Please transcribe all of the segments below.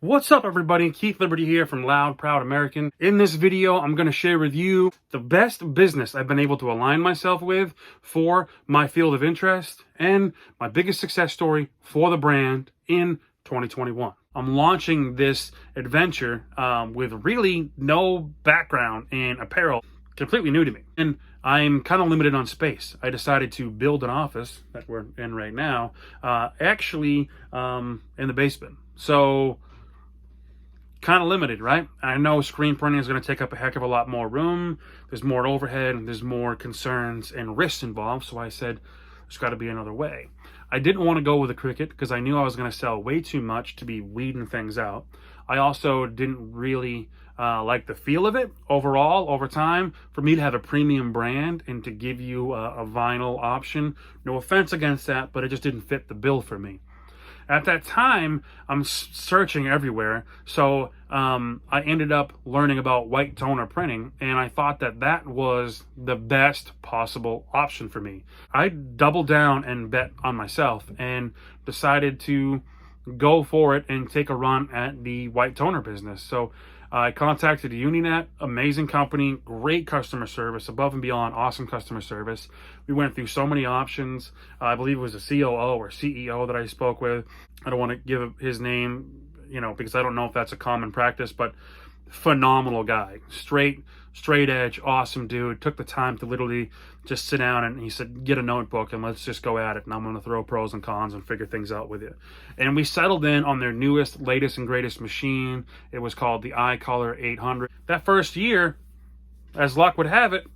What's up, everybody? Keith Liberty here from Loud, Proud American. In this video, I'm going to share with you the best business I've been able to align myself with for my field of interest and my biggest success story for the brand in 2021. I'm launching this adventure with really no background in apparel, completely new to me. And I'm kind of limited on space. I decided to build an office that we're in right now, actually in the basement. So kind of limited, right? I know screen printing is going to take up a heck of a lot more room. There's more overhead, there's more concerns and risks involved. So I said, there's got to be another way. I didn't want to go with a Cricut because I knew I was going to sell way too much to be weeding things out. I also didn't really like the feel of it overall over time. For me to have a premium brand and to give you a vinyl option, no offense against that, but it just didn't fit the bill for me. At that time, I'm searching everywhere, so I ended up learning about white toner printing, and I thought that that was the best possible option for me. I doubled down and bet on myself and decided to go for it and take a run at the white toner business. So I contacted Uninet, amazing company, great customer service, above and beyond, awesome customer service. We went through so many options. I believe it was a COO or CEO that I spoke with. I don't want to give his name, because I don't know if that's a common practice, but phenomenal guy, straight edge, awesome dude. Took the time to literally just sit down, and he said, get a notebook and let's just go at it, and I'm going to throw pros and cons and figure things out with you. And we settled in on their newest, latest and greatest machine. It was called the iColor 800. That first year, as luck would have it,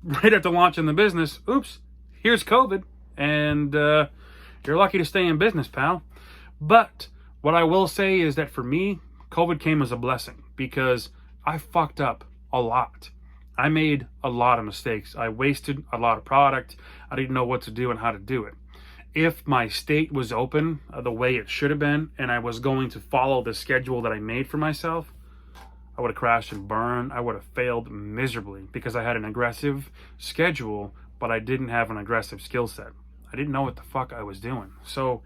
right after launching the business, oops, here's COVID, and you're lucky to stay in business, pal. But what I will say is that for me, COVID came as a blessing because I fucked up a lot. I made a lot of mistakes. I wasted a lot of product. I didn't know what to do and how to do it. If my state was open the way it should have been, and I was going to follow the schedule that I made for myself, I would have crashed and burned. I would have failed miserably because I had an aggressive schedule, but I didn't have an aggressive skill set. I didn't know what the fuck I was doing. So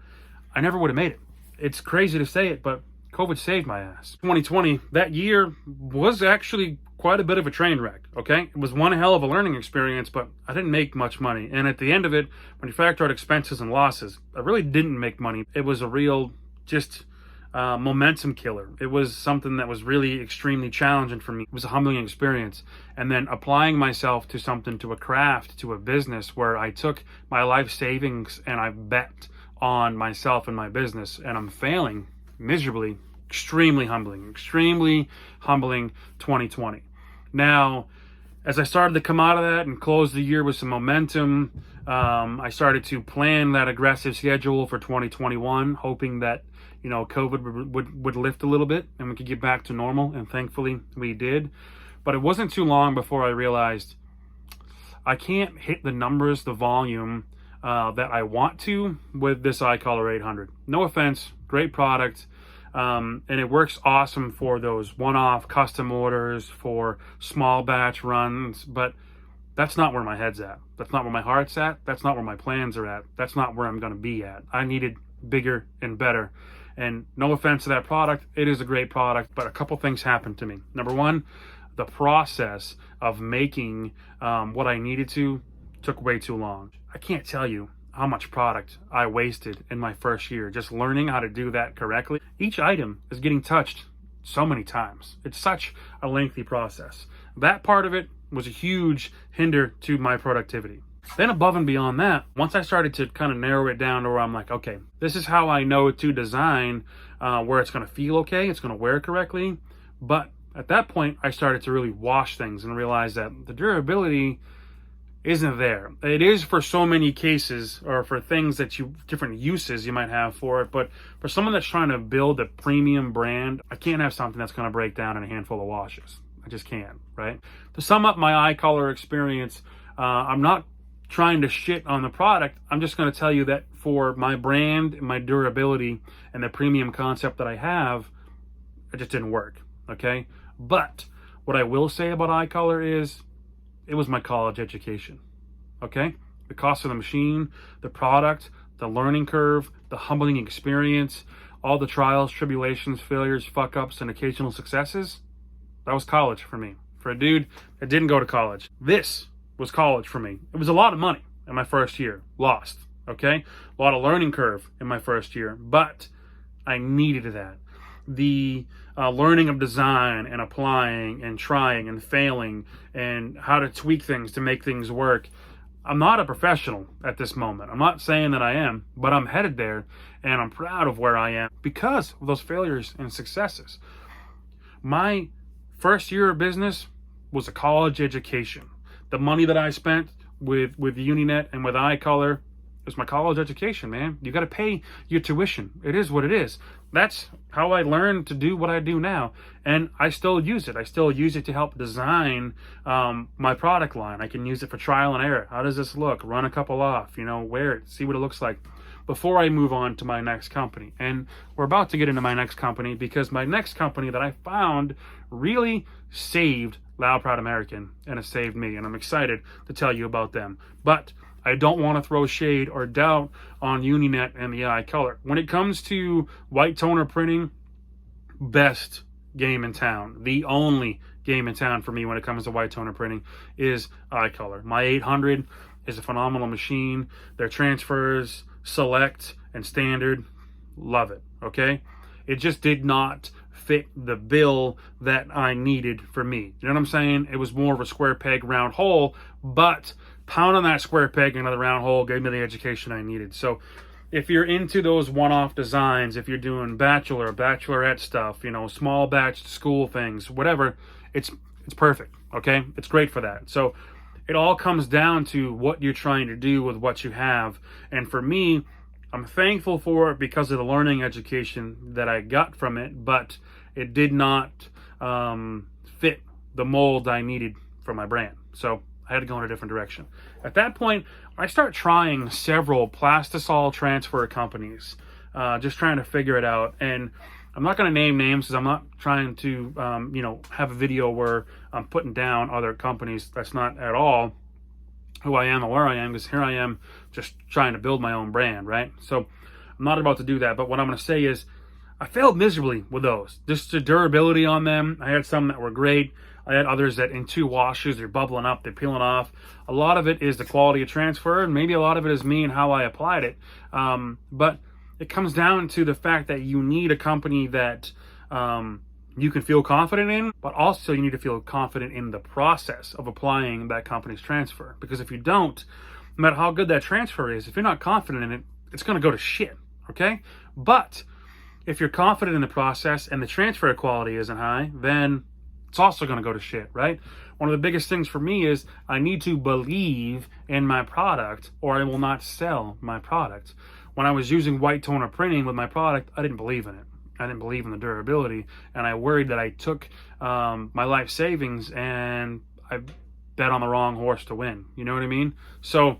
I never would have made it. It's crazy to say it, but COVID saved my ass. 2020, that year was actually quite a bit of a train wreck, okay? It was one hell of a learning experience, but I didn't make much money. And at the end of it, when you factor out expenses and losses, I really didn't make money. It was a real just momentum killer. It was something that was really extremely challenging for me. It was a humbling experience. And then applying myself to something, to a craft, to a business where I took my life savings and I bet on myself and my business, and I'm failing miserably. Extremely humbling 2020. Now, as I started to come out of that and close the year with some momentum, I started to plan that aggressive schedule for 2021, hoping that COVID would lift a little bit and we could get back to normal, and thankfully we did. But it wasn't too long before I realized I can't hit the numbers, the volume that I want to with this iColor 800. No offense, great product. And it works awesome for those one-off custom orders, for small batch runs, but that's not where my head's at. That's not where my heart's at. That's not where my plans are at. That's not where I'm going to be at. I needed bigger and better. And no offense to that product, it is a great product, but a couple things happened to me. Number one, the process of making what I needed to took way too long. I can't tell you how much product I wasted in my first year just learning how to do that correctly. Each item is getting touched so many times. It's such a lengthy process. That part of it was a huge hinder to my productivity. Then above and beyond that, once I started to kind of narrow it down to where I'm like, okay, this is how I know to design where it's going to feel okay, it's going to wear correctly. But at that point, I started to really wash things and realize that the durability isn't there. It is for so many cases, or for things that different uses you might have for it, but for someone that's trying to build a premium brand, I can't have something that's going to break down in a handful of washes. I just can't, right? To sum up my iColor experience, I'm not trying to shit on the product. I'm just going to tell you that for my brand, my durability, and the premium concept that I have, it just didn't work, okay? But what I will say about iColor is, it was my college education, okay? The cost of the machine, the product, the learning curve, the humbling experience, all the trials, tribulations, failures, fuck ups, and occasional successes, that was college for me. For a dude that didn't go to college, this was college for me. It was a lot of money in my first year, lost, okay? A lot of learning curve in my first year, but I needed that. The learning of design and applying and trying and failing and how to tweak things to make things work. I'm not a professional at this moment. I'm not saying that I am, but I'm headed there, and I'm proud of where I am because of those failures and successes. My first year of business was a college education. The money that I spent with Uninet and with iColor was my college education, man. You got to pay your tuition. It is what it is. That's how I learned to do what I do now, and I still use it. I still use it to help design my product line. I can use it for trial and error. How does this look? Run a couple off, wear it, see what it looks like before I move on to my next company. And we're about to get into my next company because my next company that I found really saved Loud Proud American, and it saved me, and I'm excited to tell you about them. But I don't want to throw shade or doubt on Uninet and the iColor. When it comes to white toner printing, best game in town. The only game in town for me when it comes to white toner printing is iColor. My 800 is a phenomenal machine. Their transfers, select, and standard, love it, okay? It just did not fit the bill that I needed for me. You know what I'm saying? It was more of a square peg, round hole, but pounding that square peg into the round hole gave me the education I needed. So if you're into those one-off designs, if you're doing bachelorette stuff, small batch school things, whatever, it's perfect, okay? It's great for that. So it all comes down to what you're trying to do with what you have. And for me, I'm thankful for it because of the learning education that I got from it, but it did not fit the mold I needed for my brand. So I had to go in a different direction. At that point, I start trying several Plastisol transfer companies, just trying to figure it out. And I'm not going to name names because I'm not trying to, have a video where I'm putting down other companies. That's not at all who I am or where I am, because here I am just trying to build my own brand, right? So I'm not about to do that. But what I'm going to say is I failed miserably with those. Just the durability on them. I had some that were great. I had others that in 2 washes, they're bubbling up, they're peeling off. A lot of it is the quality of transfer, and maybe a lot of it is me and how I applied it. But it comes down to the fact that you need a company that you can feel confident in, but also you need to feel confident in the process of applying that company's transfer. Because if you don't, no matter how good that transfer is, if you're not confident in it, it's going to go to shit, okay? But if you're confident in the process and the transfer quality isn't high, then it's also going to go to shit, right? One of the biggest things for me is I need to believe in my product or I will not sell my product. When I was using white toner printing with my product, I didn't believe in it. I didn't believe in the durability, and I worried that I took my life savings and I bet on the wrong horse to win. You know what I mean? So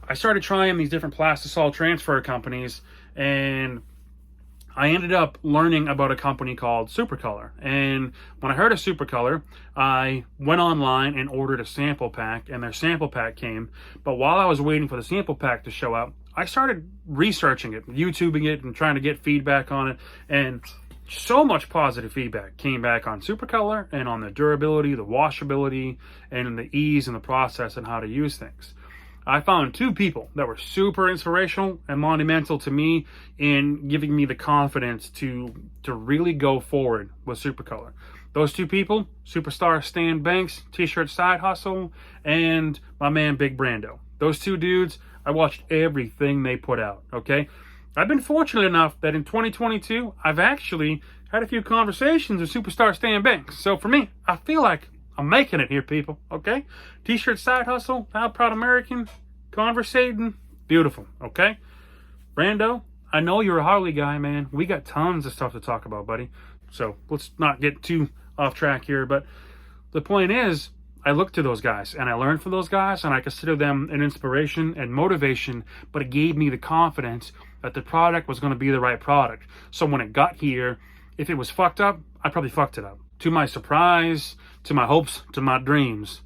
I started trying these different Plastisol transfer companies, and I ended up learning about a company called Supacolor. And when I heard of Supacolor, I went online and ordered a sample pack, and their sample pack came. But while I was waiting for the sample pack to show up, I started researching it, YouTubing it, and trying to get feedback on it. And so much positive feedback came back on Supacolor and on the durability, the washability, and the ease in the process and how to use things. I found 2 people that were super inspirational and monumental to me in giving me the confidence to really go forward with Supacolor. Those 2 people, superstar Stan Banks, T-shirt Side Hustle, and my man Big Brando. Those 2 dudes, I watched everything they put out, okay? I've been fortunate enough that in 2022, I've actually had a few conversations with superstar Stan Banks. So for me, I feel like I'm making it here, people, okay? T-shirt Side Hustle, Loud Proud American, conversating, beautiful, okay? Brando, I know you're a Harley guy, man. We got tons of stuff to talk about, buddy. So let's not get too off track here, but the point is, I look to those guys and I learned from those guys and I consider them an inspiration and motivation, but it gave me the confidence that the product was going to be the right product. So when it got here, if it was fucked up, I probably fucked it up. To my surprise, to my hopes, to my dreams,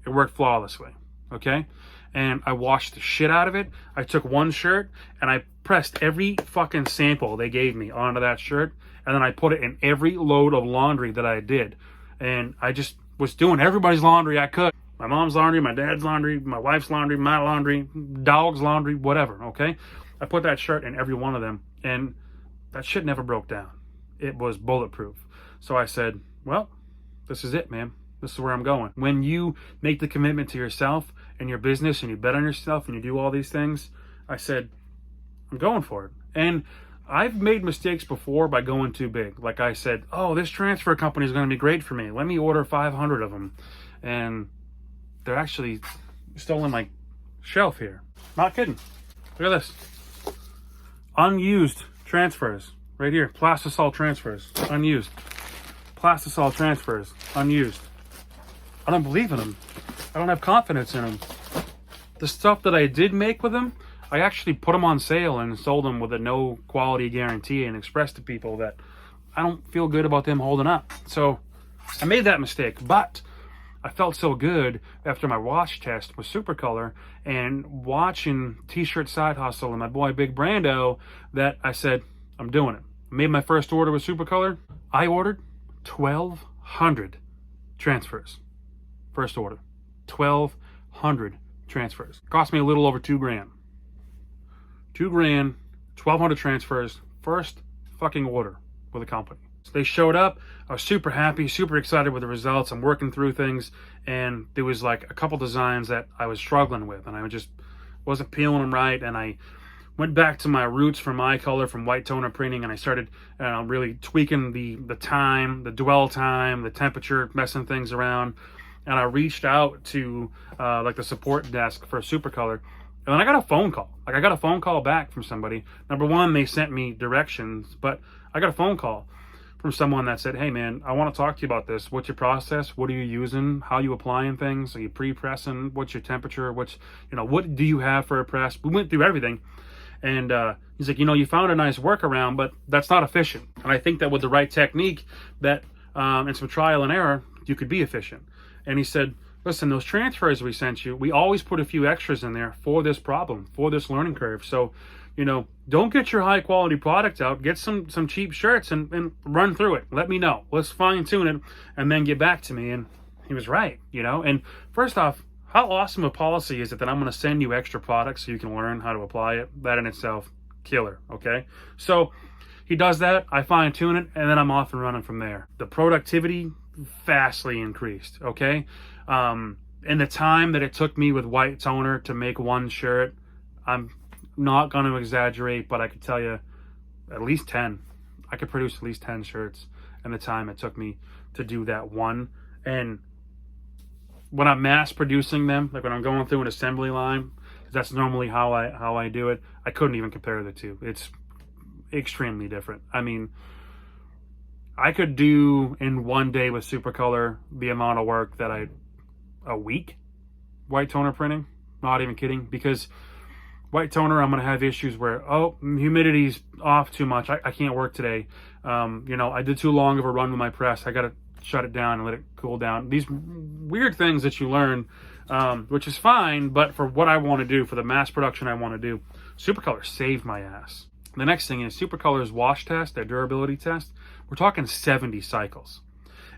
it worked flawlessly, okay? and I washed the shit out of it. I took one shirt and I pressed every fucking sample they gave me onto that shirt, and then I put it in every load of laundry that I did. And I just was doing everybody's laundry I could. My mom's laundry, my dad's laundry, my wife's laundry, my laundry, dog's laundry, whatever, okay? I put that shirt in every one of them, and that shit never broke down. It was bulletproof. So I said, well, this is it, man. This is where I'm going. When you make the commitment to yourself and your business and you bet on yourself and you do all these things, I said, I'm going for it. And I've made mistakes before by going too big. Like I said, oh, this transfer company is going to be great for me. Let me order 500 of them. And they're actually still in my shelf here. Not kidding. Look at this. Unused transfers. Right here. Plastisol transfers. Unused. Plastisol transfers. Unused. I don't believe in them. I don't have confidence in them. The stuff that I did make with them, I actually put them on sale and sold them with a no quality guarantee and expressed to people that I don't feel good about them holding up. So I made that mistake, but I felt so good after my wash test with Supacolor and watching T-Shirt Side Hustle and my boy Big Brando that I said, I'm doing it. I made my first order with Supacolor. I ordered 1,200 transfers. First order. 1,200 transfers. Cost me a little over $2 grand. $2 grand, 1,200 transfers. First fucking order with a company. So they showed up. I was super happy, super excited with the results. I'm working through things, and there was like a couple designs that I was struggling with, and I just wasn't peeling them right. And I went back to my roots from my color, from white toner printing, and I started really tweaking the time, the dwell time, the temperature, messing things around. And I reached out to like the support desk for Supacolor, and then I got a phone call. Like I got a phone call back from somebody. Number one, they sent me directions, but I got a phone call from someone that said, hey man, I want to talk to you about this. What's your process? What are you using? How are you applying things? Are you pre-pressing? What's your temperature? What do you have for a press? We went through everything. And he's like, you found a nice workaround, but that's not efficient. And I think that with the right technique that and some trial and error, you could be efficient. And he said, listen, those transfers we sent you, we always put a few extras in there for this problem, for this learning curve. So, don't get your high quality product out. Get some cheap shirts and run through it. Let me know. Let's fine tune it and then get back to me. And he was right, And first off, how awesome a policy is it that I'm going to send you extra products so you can learn how to apply it? That in itself, killer, okay? So he does that, I fine tune it, and then I'm off and running from there. The productivity vastly increased, okay? In the time that it took me with white toner to make one shirt, I'm not going to exaggerate, but I could tell you at least 10. I could produce at least 10 shirts in the time it took me to do that one. And when I'm mass producing them, like when I'm going through an assembly line, that's normally how I do it, I couldn't even compare the two. It's extremely different. I mean, I could do in one day with Supacolor the amount of work that a week white toner printing. Not even kidding, because white toner, I'm going to have issues where, humidity's off too much. I can't work today. I did too long of a run with my press. I got to shut it down and let it cool down. These weird things that you learn, which is fine, but for what I want to do, for the mass production I want to do, Supacolor saved my ass. The next thing is Supacolor's wash test, their durability test. We're talking 70 cycles.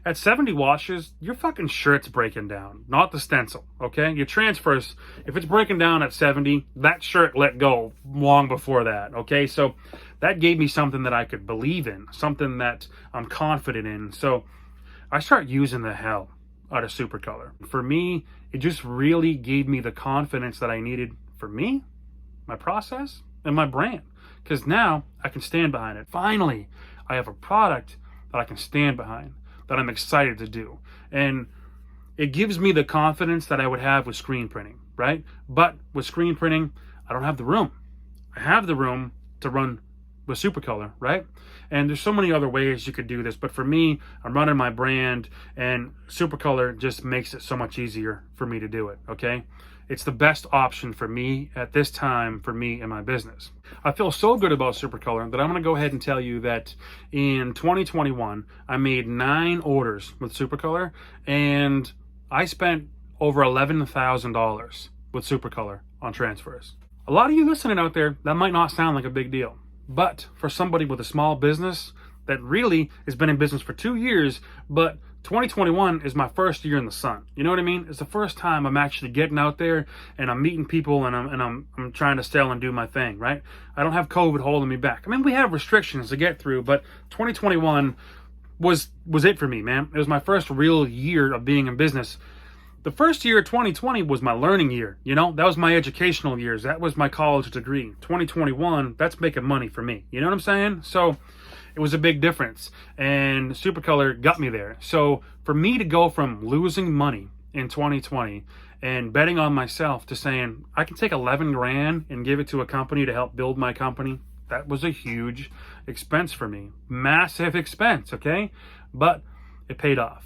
At 70 washes, your fucking shirt's breaking down, not the stencil, okay? Your transfers, if it's breaking down at 70, that shirt let go long before that, okay? So that gave me something that I could believe in, something that I'm confident in. So I start using the hell out of Supacolor. For me, it just really gave me the confidence that I needed for me, my process, and my brand. Because now I can stand behind it. Finally, I have a product that I can stand behind, that I'm excited to do. And it gives me the confidence that I would have with screen printing, right? But with screen printing, I don't have the room. I have the room to run with Supacolor, right? And there's so many other ways you could do this, but for me, I'm running my brand, and Supacolor just makes it so much easier for me to do it, okay? It's the best option for me at this time, for me and my business. I feel so good about Supacolor that I'm going to go ahead and tell you that in 2021, I made 9 orders with Supacolor, and I spent over $11,000 with Supacolor on transfers. A lot of you listening out there, that might not sound like a big deal, but for somebody with a small business that really has been in business for 2 years, but 2021 is my first year in the sun. You know what I mean? It's the first time I'm actually getting out there and I'm meeting people and I'm trying to sell and do my thing, right? I don't have COVID holding me back. I mean, we have restrictions to get through, but 2021 was it for me, man. It was my first real year of being in business. The first year, 2020, was my learning year. You know, that was my educational years. That was my college degree. 2021, that's making money for me. You know what I'm saying? So it was a big difference. And Supacolor got me there. So for me to go from losing money in 2020 and betting on myself to saying, I can take 11 grand and give it to a company to help build my company, that was a huge expense for me. Massive expense, okay? But it paid off.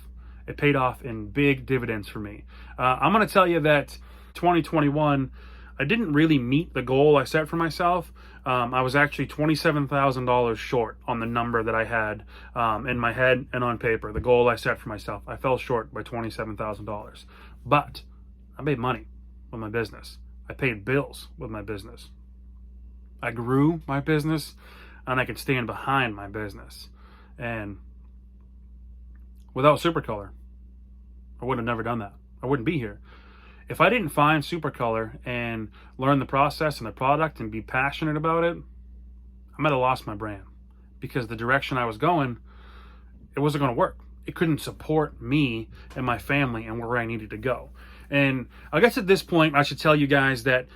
It paid off in big dividends for me. I'm going to tell you that 2021, I didn't really meet the goal I set for myself. I was actually $27,000 short on the number that I had in my head and on paper, the goal I set for myself. I fell short by $27,000. But I made money with my business. I paid bills with my business. I grew my business, and I could stand behind my business. And without Supacolor, I would have never done that. I wouldn't be here. If I didn't find Supacolor and learn the process and the product and be passionate about it, I might have lost my brand, because the direction I was going, it wasn't going to work. It couldn't support me and my family and where I needed to go. And I guess at this point, I should tell you guys that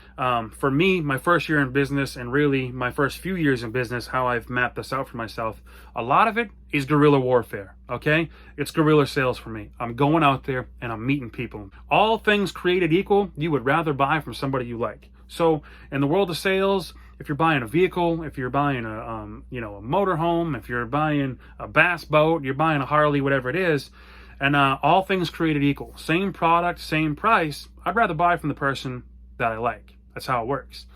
for me, my first year in business and really my first few years in business, how I've mapped this out for myself, a lot of it is guerrilla warfare, okay? It's guerrilla sales for me. I'm going out there and I'm meeting people. All things created equal, you would rather buy from somebody you like. So in the world of sales, if you're buying a vehicle, if you're buying a motorhome, if you're buying a bass boat, you're buying a Harley, whatever it is, and all things created equal, same product, same price, I'd rather buy from the person that I like. That's how it works.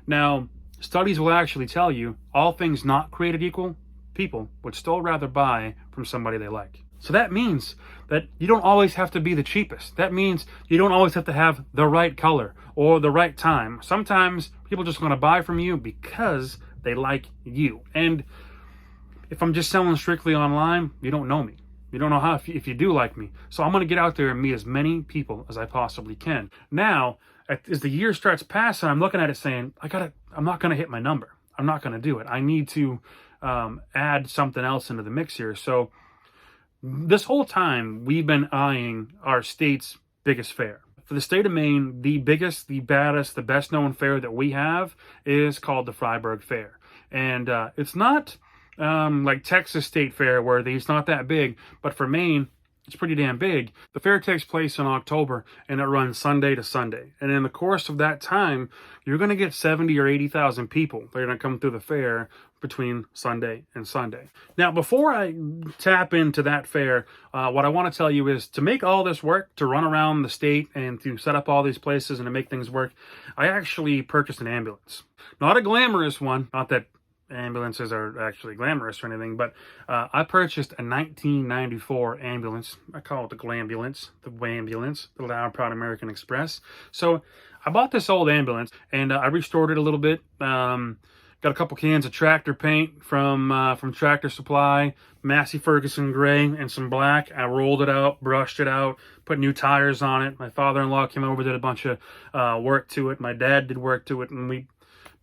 Now, studies will actually tell you all things not created equal, people would still rather buy from somebody they like. So that means that you don't always have to be the cheapest. That means you don't always have to have the right color or the right time. Sometimes people just want to buy from you because they like you. And if I'm just selling strictly online, you don't know me. You don't know how if you do like me. So I'm going to get out there and meet as many people as I possibly can. Now, as the year starts passing, I'm looking at it saying, I'm not going to hit my number. I'm not going to do it. I need to add something else into the mix here. So this whole time, we've been eyeing our state's biggest fair. For the state of Maine, the biggest, the baddest, the best known fair that we have is called the Fryeburg Fair. And it's not like Texas State Fair where it's not that big, but for Maine, it's pretty damn big. The fair takes place in October and it runs Sunday to Sunday. And in the course of that time, you're going to get 70 or 80,000 people that are going to come through the fair between Sunday and Sunday. Now, before I tap into that fair, what I want to tell you is to make all this work, to run around the state and to set up all these places and to make things work, I actually purchased an ambulance. Not a glamorous one, not that ambulances are actually glamorous or anything, but I purchased a 1994 ambulance. I call it the Glambulance, the Wambulance, the Loud Proud American Express. So I bought this old ambulance and I restored it a little bit. Got a couple cans of tractor paint from Tractor Supply, Massey Ferguson gray and some black. I rolled it out, brushed it out, put new tires on it. My father-in-law came over, did a bunch of work to it. My dad did work to it, and we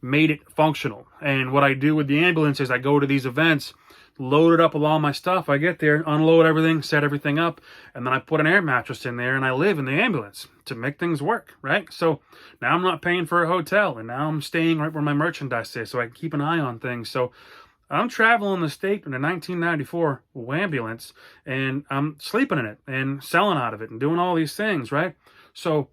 made it functional. And what I do with the ambulance is I go to these events, load it up with all my stuff. I get there, unload everything, set everything up, and then I put an air mattress in there and I live in the ambulance to make things work, right? So now I'm not paying for a hotel, and now I'm staying right where my merchandise is so I can keep an eye on things. So I'm traveling the state in a 1994 ambulance, and I'm sleeping in it and selling out of it and doing all these things, right? So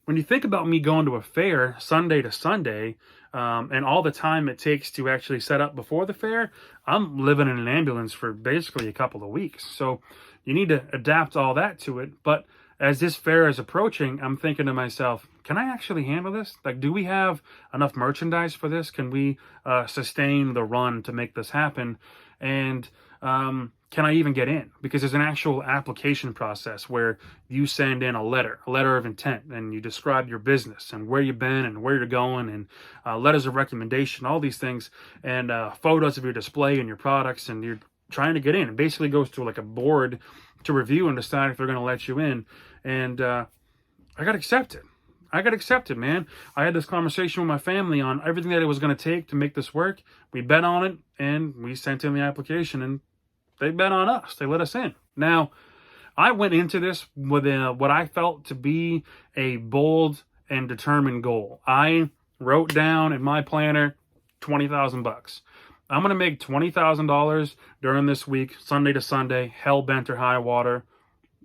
when you think about me going to a fair Sunday to Sunday, and all the time it takes to actually set up before the fair, I'm living in an ambulance for basically a couple of weeks. So you need to adapt all that to it. But as this fair is approaching, I'm thinking to myself, can I actually handle this? Like, do we have enough merchandise for this? Can we sustain the run to make this happen? And can I even get in? Because there's an actual application process where you send in a letter of intent, and you describe your business and where you've been and where you're going, and letters of recommendation, all these things, and photos of your display and your products, and you're trying to get in. It basically goes to like a board to review and decide if they're going to let you in. And I got accepted. I got accepted, man. I had this conversation with my family on everything that it was going to take to make this work. We bet on it, and we sent in the application, and they bet on us. They let us in. Now, I went into this with what I felt to be a bold and determined goal. I wrote down in my planner $20,000. I'm going to make $20,000 during this week, Sunday to Sunday, hell bent or high water.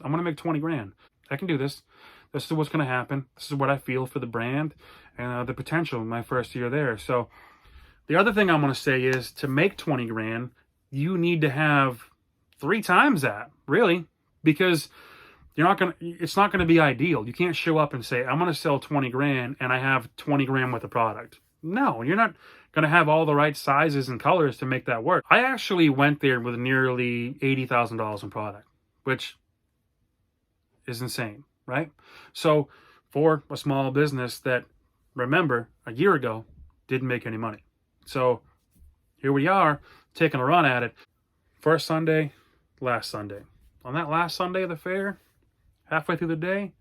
I'm going to make 20 grand. I can do this. This is what's going to happen. This is what I feel for the brand and the potential in my first year there. So the other thing I'm going to say is, to make 20 grand, you need to have 3 times that, really, because it's not going to be ideal. You can't show up and say, I'm going to sell 20 grand and I have 20 grand worth of product. No, you're not going to have all the right sizes and colors to make that work. I actually went there with nearly $80,000 in product, which is insane, right? So for a small business that, remember, a year ago didn't make any money. So here we are, taking a run at it. First Sunday, last Sunday. On that last Sunday of the fair, halfway through the day,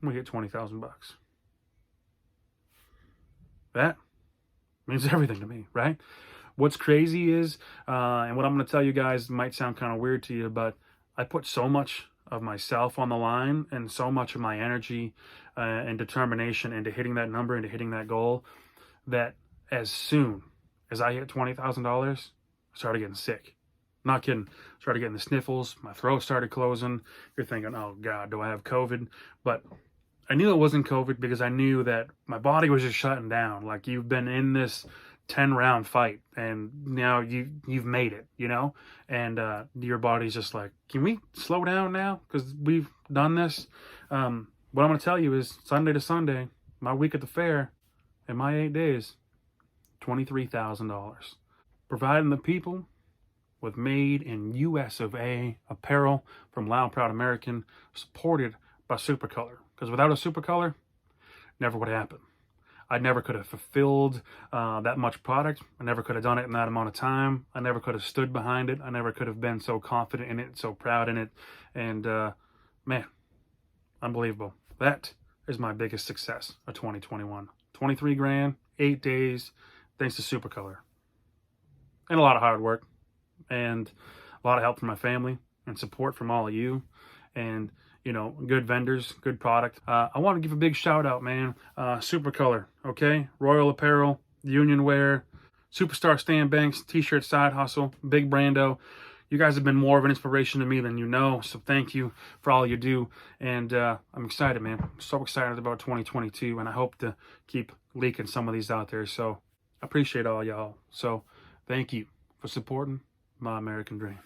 we hit 20,000 bucks. That means everything to me, right? What's crazy is, and what I'm going to tell you guys might sound kind of weird to you, but I put so much of myself on the line and so much of my energy and determination into hitting that number, into hitting that goal, that as soon as I hit $20,000, I started getting sick. Not kidding. Started getting the sniffles. My throat started closing. You're thinking, oh God, do I have COVID? But I knew it wasn't COVID, because I knew that my body was just shutting down. Like, you've been in this 10-round fight, and now you've made it, and your body's just like, can we slow down now? Because we've done this. What I'm going to tell you is, Sunday to Sunday, my week at the fair, in my 8 days, $23,000. Providing the people with made in US of A apparel from Loud Proud American, supported by Supacolor. Because without a Supacolor, never would happen. I never could have fulfilled that much product. I never could have done it in that amount of time. I never could have stood behind it. I never could have been so confident in it, so proud in it. And man, unbelievable. That is my biggest success of 2021. 23 grand, 8 days, thanks to Supacolor. And a lot of hard work, and a lot of help from my family, and support from all of you, and good vendors, good product. I want to give a big shout out, man. Supacolor, okay? Royal Apparel, Union Wear, Superstar Stan Banks, T-shirt Side Hustle, Big Brando. You guys have been more of an inspiration to me than you know, so thank you for all you do. And I'm excited, man. I'm so excited about 2022, and I hope to keep leaking some of these out there. So I appreciate all y'all. So thank you for supporting my American dream.